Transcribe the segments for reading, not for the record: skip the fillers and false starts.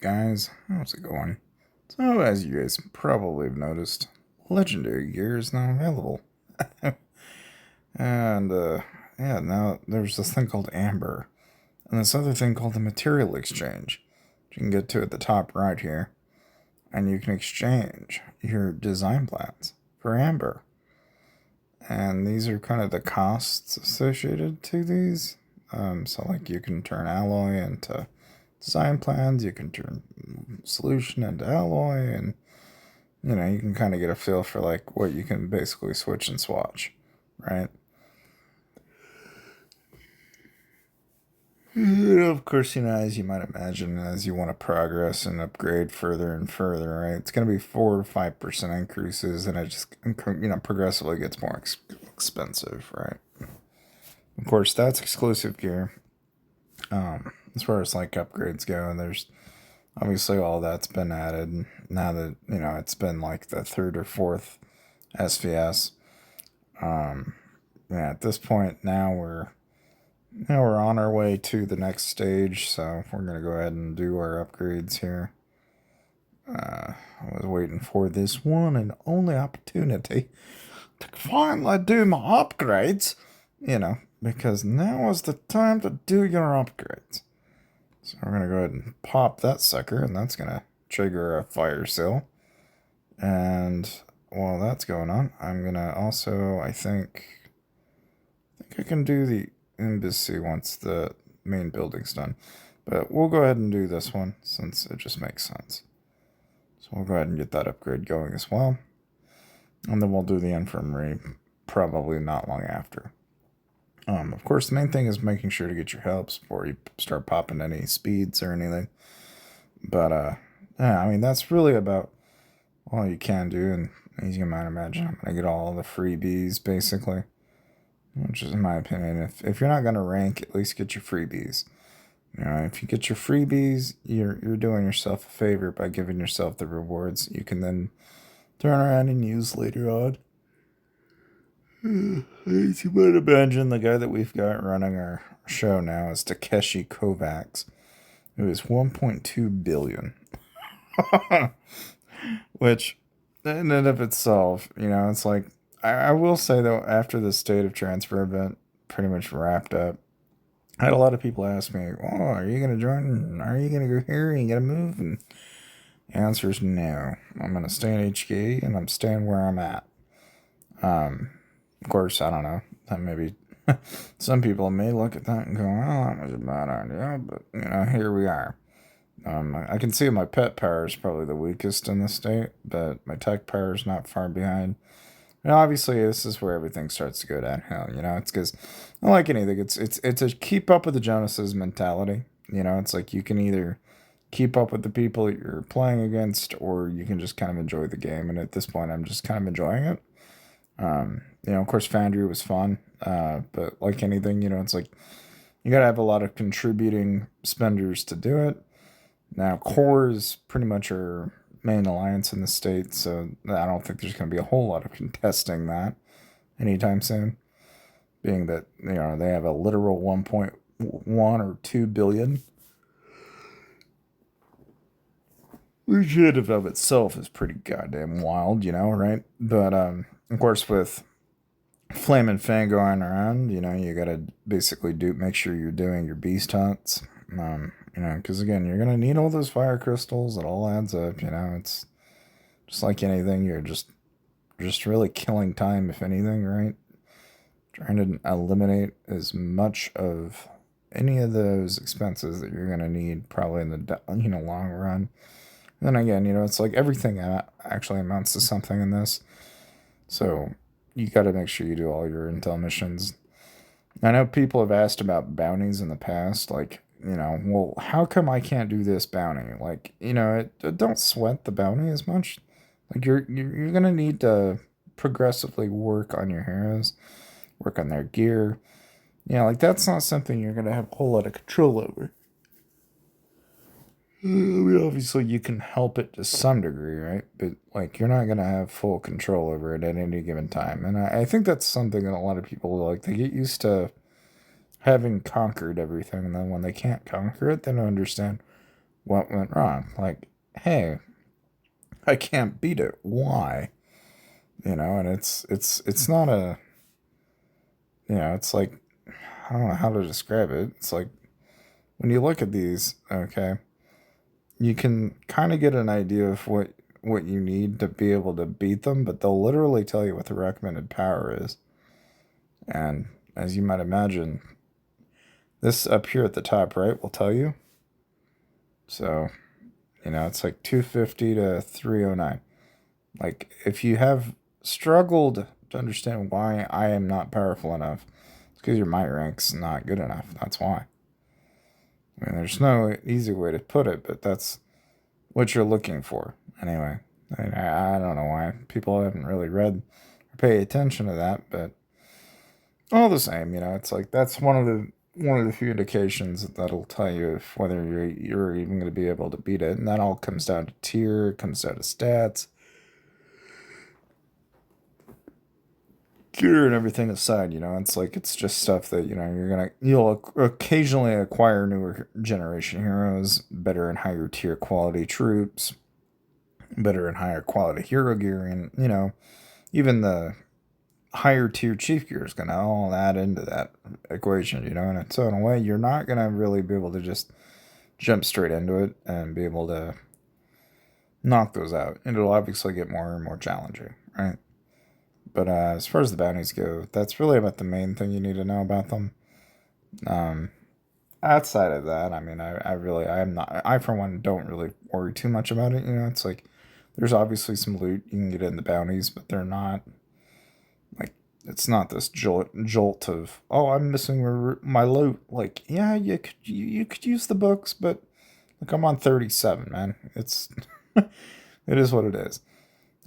guys? How's it going? So, as you guys probably have noticed, legendary gear is now available. and, yeah, now there's this thing called Amber, and this other thing called the Material Exchange, which you can get to at the top right here, and you can exchange your design plans for Amber. And these are kind of the costs associated to these. So, like, you can turn alloy into design plans, you can turn solution into alloy, and you can kind of get a feel for like what you can basically switch and swatch, right? Of course, as you might imagine, as you want to progress and upgrade further and further, right? It's going to be 4 to 5% increases, and it just progressively gets more expensive, right? Of course, that's exclusive gear. As far as like upgrades go, there's obviously all that's been added now that it's been like the third or fourth SVS. Yeah, at this point now we're on our way to the next stage, so we're gonna go ahead and do our upgrades here. I was waiting for this one and only opportunity to finally do my upgrades, because now is the time to do your upgrades. So we're going to go ahead and pop that sucker, and that's going to trigger a fire seal. And while that's going on, I'm going to also, I think I can do the embassy once the main building's done. But we'll go ahead and do this one, since it just makes sense. So we'll go ahead and get that upgrade going as well. And then we'll do the infirmary probably not long after. Of course, the main thing is making sure to get your helps before you start popping any speeds or anything. But, yeah, I mean, that's really about all you can do. And as you might imagine, I'm going to get all the freebies, basically. Which is, in my opinion, if you're not going to rank, at least get your freebies. If you get your freebies, you're doing yourself a favor by giving yourself the rewards you can then turn around and use later on. As you might imagine, the guy that we've got running our show now is Takeshi Kovacs, who is 1.2 billion. Which, in and of itself, it's like, I will say though, after the state of transfer event pretty much wrapped up, I had a lot of people ask me, "Oh, are you gonna join? Are you gonna go here? Are you gonna move?" And the answer is no. I'm gonna stay in HK, and I'm staying where I'm at. Of course, I don't know. That maybe some people may look at that and go, "Oh, that was a bad idea," but here we are. I can see my pet power is probably the weakest in the state, but my tech power is not far behind. And obviously, this is where everything starts to go downhill. It's because, like anything, it's a keep up with the Jonases mentality. It's like you can either keep up with the people that you're playing against, or you can just kind of enjoy the game. And at this point, I'm just kind of enjoying it. Of course, Foundry was fun, but like anything, it's like you gotta have a lot of contributing spenders to do it. Now, Core is pretty much our main alliance in the state, so I don't think there's going to be a whole lot of contesting that anytime soon. Being that they have a literal 1.1 or 2 billion, which in and of itself is pretty goddamn wild, right? But of course, with Flame and Fang going around, you gotta basically make sure you're doing your beast hunts. Because again, you're gonna need all those fire crystals. It all adds up. It's just like anything. You're just really killing time, if anything, right? Trying to eliminate as much of any of those expenses that you're gonna need, probably in the long run. And then again, it's like everything actually amounts to something in this. So you got to make sure you do all your intel missions. I know people have asked about bounties in the past, like, well, how come I can't do this bounty? Like, don't sweat the bounty as much. Like, you're gonna need to progressively work on your heroes, work on their gear. Like, that's not something you're gonna have a whole lot of control over. I mean, obviously, you can help it to some degree, right? But, like, you're not going to have full control over it at any given time. And I think that's something that a lot of people, like, they get used to having conquered everything. And then when they can't conquer it, they don't understand what went wrong. Like, hey, I can't beat it. Why? And it's not a, it's like, I don't know how to describe it. It's like when you look at these, okay, you can kind of get an idea of what you need to be able to beat them, but they'll literally tell you what the recommended power is. And as you might imagine, this up here at the top right will tell you. So, it's like 250 to 309. Like, if you have struggled to understand why I am not powerful enough, it's because your might rank's not good enough. That's why. I mean, there's no easy way to put it, but that's what you're looking for. Anyway, I don't know why people haven't really read or pay attention to that, but all the same, it's like that's one of the few indications that'll tell you if whether you're even going to be able to beat it, and that all comes down to tier, it comes down to stats, gear, and everything aside. It's like it's just stuff that you'll occasionally acquire newer generation heroes, better and higher tier quality troops, better and higher quality hero gear, and even the higher tier chief gear is going to all add into that equation, and so in a way you're not going to really be able to just jump straight into it and be able to knock those out. It'll obviously get more and more challenging, right? But as far as the bounties go, that's really about the main thing you need to know about them. um, Outside of that, I mean, I for one don't really worry too much about it. It's like there's obviously some loot you can get in the bounties, but they're not like, it's not this jolt of, oh, I'm missing my loot. Like, yeah, you could use the books, but like, I'm on 37, man. It's it is what it is.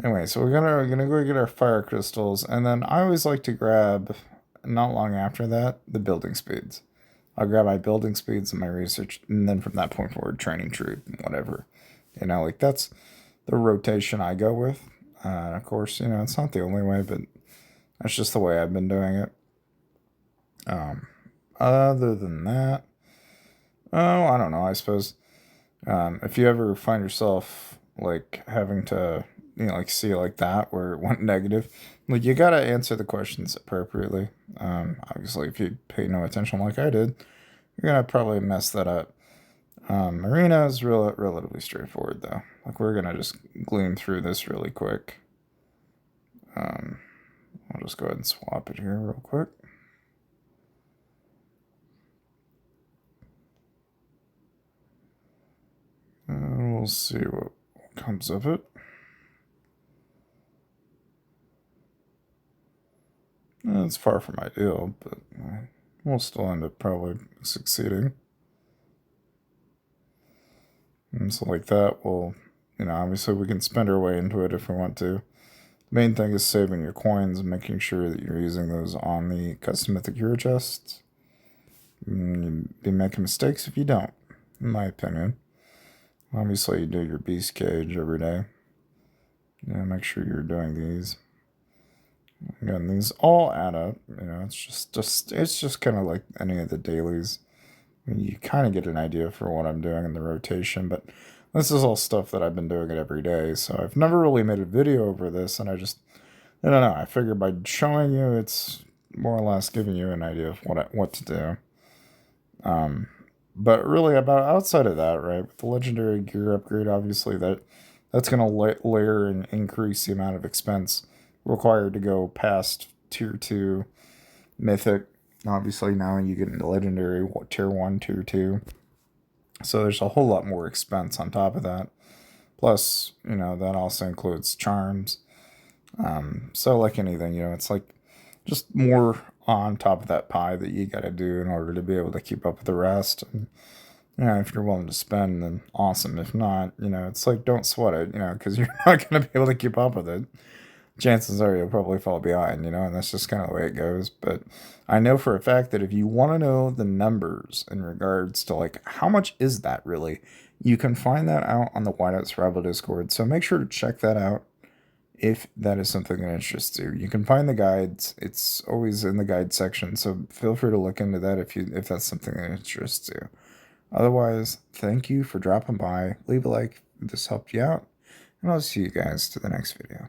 Anyway, so we're gonna go get our fire crystals, and then I always like to grab, not long after that, the building speeds. I'll grab my building speeds and my research, and then from that point forward, training troop, whatever. Like that's the rotation I go with. Of course, it's not the only way, but that's just the way I've been doing it. Um, Other than that, oh, I don't know. I suppose if you ever find yourself like having to, like see it like that where it went negative, like you gotta answer the questions appropriately. Obviously, if you pay no attention like I did, you're gonna probably mess that up. Marina is relatively straightforward though. Like we're gonna just glean through this really quick. I'll just go ahead and swap it here real quick. And we'll see what comes of it. It's far from ideal, but we'll still end up probably succeeding. And so like that, obviously we can spend our way into it if we want to. The main thing is saving your coins and making sure that you're using those on the custom mythic hero chests. You'd be making mistakes if you don't, in my opinion. Obviously, you do your beast cage every day. Make sure you're doing these. Again, these all add up. It's just kind of like any of the dailies. You kind of get an idea for what I'm doing in the rotation, but this is all stuff that I've been doing it every day. So I've never really made a video over this, and I don't know. I figured by showing you, it's more or less giving you an idea of what to do. But really, about outside of that, right? With the legendary gear upgrade, obviously that's going to layer and increase the amount of expense required to go past tier 2 mythic. Obviously, now you get into legendary tier 1, tier 2. So there's a whole lot more expense on top of that. Plus, that also includes charms. So like anything, it's like just more on top of that pie that you got to do in order to be able to keep up with the rest. And, if you're willing to spend, then awesome. If not, it's like, don't sweat it, because you're not going to be able to keep up with it. Chances are you'll probably fall behind, and that's just kind of the way it goes. But I know for a fact that if you want to know the numbers in regards to like how much is that really, you can find that out on the Whiteout Survival Discord. So make sure to check that out if that is something that interests you. You can find the guides. It's always in the guide section, so feel free to look into that if that's something that interests you. Otherwise, thank you for dropping by. Leave a like if this helped you out, and I'll see you guys to the next video.